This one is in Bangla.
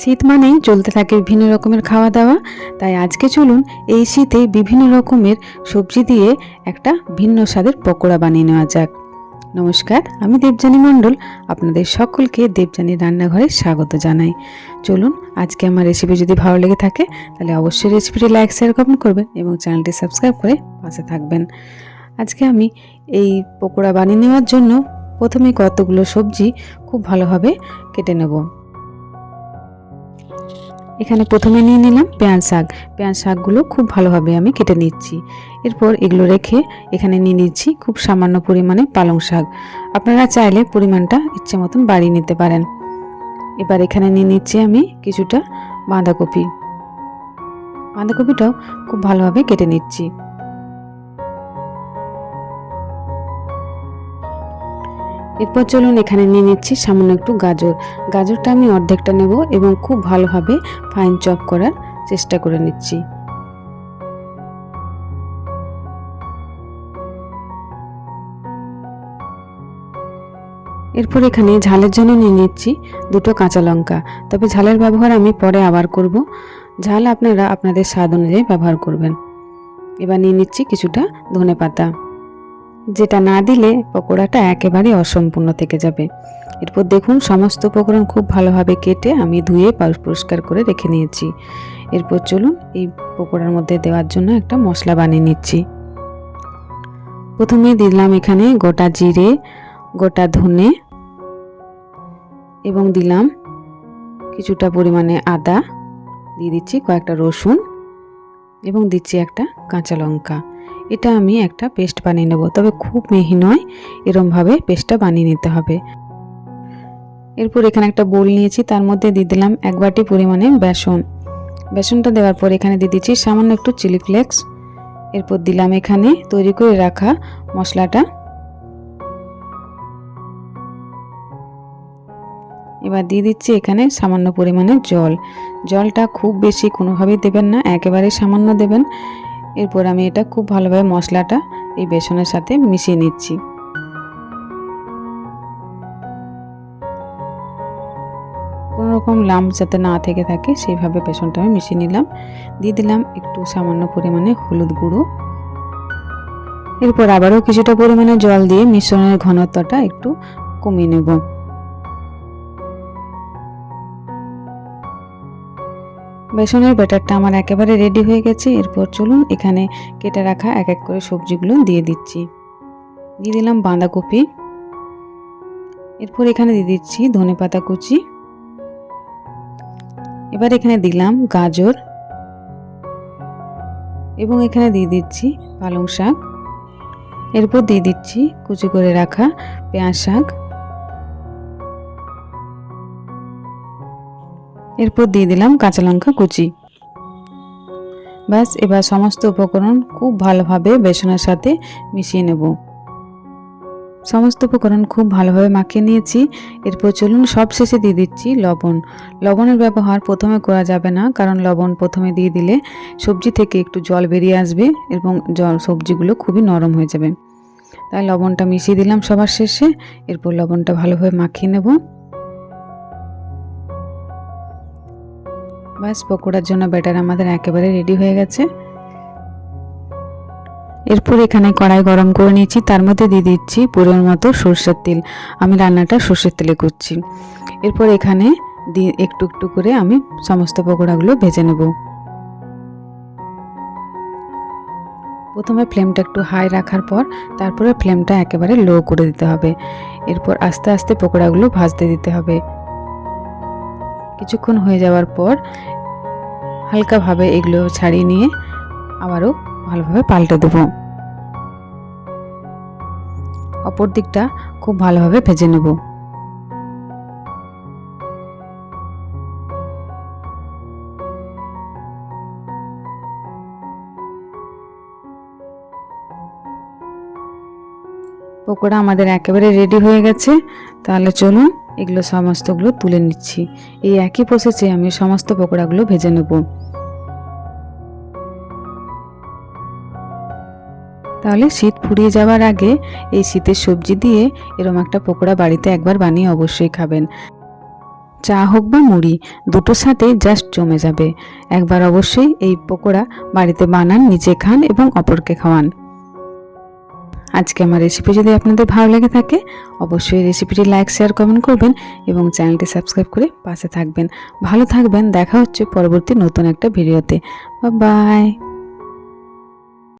শীত মানেই চলতে থাকে বিভিন্ন রকমের খাওয়া দাওয়া। তাই আজকে চলুন এই শীতে বিভিন্ন রকমের সবজি দিয়ে একটা ভিন্ন স্বাদের পকোড়া বানিয়ে নেওয়া যাক। নমস্কার, আমি দেবযানী মণ্ডল। আপনাদের সকলকে দেবযানী রান্নাঘরে স্বাগত জানাই। চলুন, আজকে আমার রেসিপি যদি ভালো লেগে থাকে তাহলে অবশ্যই রেসিপিটি লাইক, শেয়ার, কমেন্ট করবেন এবং চ্যানেলটি সাবস্ক্রাইব করে পাশে থাকবেন। আজকে আমি এই পকোড়া বানিয়ে নেওয়ার জন্য প্রথমে কতগুলো সবজি খুব ভালোভাবে কেটে নেব। এখানে প্রথমে নিয়ে নিলাম পেঁয়াজ শাকগুলো খুব ভালোভাবে আমি কেটে নিচ্ছি। এরপর এগুলো রেখে এখানে নিয়ে নিচ্ছি খুব সামান্য পরিমাণে পালং শাক। আপনারা চাইলে পরিমাণটা ইচ্ছে মতন বাড়িয়ে নিতে পারেন। এবার এখানে নিয়ে নিচ্ছি আমি কিছুটা বাঁধাকপিটাও খুব ভালোভাবে কেটে নিচ্ছি। এরপর চলুন এখানে নিয়ে নিচ্ছি সামান্য একটু গাজরটা আমি অর্ধেকটা নেব এবং খুব ভালোভাবে ফাইন চপ করার চেষ্টা করে নিচ্ছি। এরপর এখানে ঝালের জন্য নিয়ে নিচ্ছি দুটো কাঁচা লঙ্কা। তবে ঝালের ব্যবহার আমি পরে আবার করব। ঝাল আপনারা আপনাদের স্বাদ অনুযায়ী ব্যবহার করবেন। এবার নিয়ে নিচ্ছি কিছুটা ধনেপাতা, যেটা না দিলে পকোড়াটা একেবারে অসম্পূর্ণ থেকে যাবে। এরপর দেখুন সমস্ত উপকরণ খুব ভালোভাবে কেটে আমি ধুয়ে পরিষ্কার করে রেখে নিয়েছি। এরপর চলুন এই পকোড়ার মধ্যে দেওয়ার জন্য একটা মশলা বানিয়ে নিচ্ছি। প্রথমে দিলাম এখানে গোটা জিরে, গোটা ধনে এবং দিলাম কিছুটা পরিমাণে আদা, দিয়ে দিচ্ছি কয়েকটা রসুন এবং দিচ্ছি একটা কাঁচা লঙ্কা। এটা আমি একটা পেস্ট বানিয়ে নেব, তবে খুব মিহি নয়, এরমভাবে পেস্টটা বানিয়ে নিতে হবে। এরপর এখানে একটা বোল নিয়েছি, তার মধ্যে দিয়ে দিলাম 1 বাটি পরিমাণে বেসনটা দেওয়ার পর এখানে দিয়ে দিচ্ছি সামান্য একটু চিলি ফ্লেক্স। এরপর দিলাম এখানে তৈরি করে রাখা মশলাটা। এবার দিয়ে দিচ্ছি এখানে সামান্য পরিমাণে জলটা খুব বেশি কোনোভাবেই দেবেন না, একেবারে সামান্য দেবেন। এরপর আমি এটা খুব ভালোভাবে মশলাটা এই বেসনের সাথে মিশিয়ে নিচ্ছি। কোনো রকম লাম্প যাতে না থেকে থাকে সেইভাবে বেসনটা আমি মিশিয়ে নিলাম। দিয়ে দিলাম একটু সামান্য পরিমাণে হলুদ গুঁড়ো। এরপর আবারও কিছুটা পরিমাণে জল দিয়ে মিশ্রণের ঘনত্বটা একটু কমিয়ে নেব। বেসনের ব্যাটারটা আমার একেবারে রেডি হয়ে গেছে। এরপর চলুন এখানে কেটে রাখা এক এক করে সবজিগুলো দিয়ে দিচ্ছি। দিয়ে দিলাম বাঁধাকপি, এরপর এখানে দিয়ে দিচ্ছি ধনেপাতা কুচি, এবার এখানে দিলাম গাজর এবং এখানে দিয়ে দিচ্ছি পালং শাক। এরপর দিয়ে দিচ্ছি কুচি করে রাখা পেঁয়াজ শাক। এরপর দিয়ে দিলাম কাঁচা লঙ্কা কুচি। ব্যাস, এবার সমস্ত উপকরণ খুব ভালোভাবে বেসনের সাথে মিশিয়ে নেব। সমস্ত উপকরণ খুব ভালোভাবে মাখিয়ে নিয়েছি। এরপর চলুন সব শেষে দিয়ে দিচ্ছি লবণের ব্যবহার প্রথমে করা যাবে না, কারণ লবণ প্রথমে দিয়ে দিলে সবজি থেকে একটু জল বেরিয়ে আসবে এবং সবজিগুলো খুবই নরম হয়ে যাবে। তাই লবণটা মিশিয়ে দিলাম সবার শেষে। এরপর লবণটা ভালোভাবে মাখিয়ে নেব। ব্যাস, পকোড়ার জন্য ব্যাটার আমাদের একেবারে রেডি হয়ে গেছে। এরপর এখানে কড়াই গরম করে নিয়েছি, তার মধ্যে দিয়ে দিচ্ছি পরিমাণ মতো সরষের তেল। আমি রান্নাটা সরষের তেলে করছি। এরপর এখানে একটু একটু করে আমি সমস্ত পকোড়াগুলো ভেজে নেব। প্রথমে ফ্লেমটা একটু হাই রাখার পর তারপরে ফ্লেমটা একেবারে লো করে দিতে হবে। এরপর আস্তে আস্তে পকোড়াগুলো ভাজতে দিতে হবে। কিছুক্ষণ হয়ে যাওয়ার পর হালকাভাবে এগুলো ছাড়িয়ে নিয়ে আবারও ভালোভাবে পাল্টে দেব। অপর দিকটা খুব ভালোভাবে ভেজে নেব। পকোড়া আমাদের একেবারে রেডি হয়ে গেছে। তাহলে চলুন এগুলো সমস্তগুলো তুলে নিচ্ছি। এই একই প্রসেসে আমি সমস্ত পকোড়াগুলো ভেজে নেব। তাহলে শীত ফুরিয়ে যাওয়ার আগে এই শীতের সবজি দিয়ে এরকম একটা পকোড়া বাড়িতে একবার বানিয়ে অবশ্যই খাবেন। চা হোক বা মুড়ি, দুটোর সাথে জাস্ট জমে যাবে। একবার অবশ্যই এই পকোড়া বাড়িতে বানান, নিজে খান এবং অপরকে খাওয়ান। আজকে আমার রেসিপি যদি আপনাদের ভালো লেগে থাকে অবশ্যই রেসিপিটি লাইক, শেয়ার, কমেন্ট করবেন এবং চ্যানেলটি সাবস্ক্রাইব করে পাশে থাকবেন। ভালো থাকবেন। দেখা হচ্ছে পরবর্তী নতুন একটা ভিডিওতে। Bye bye.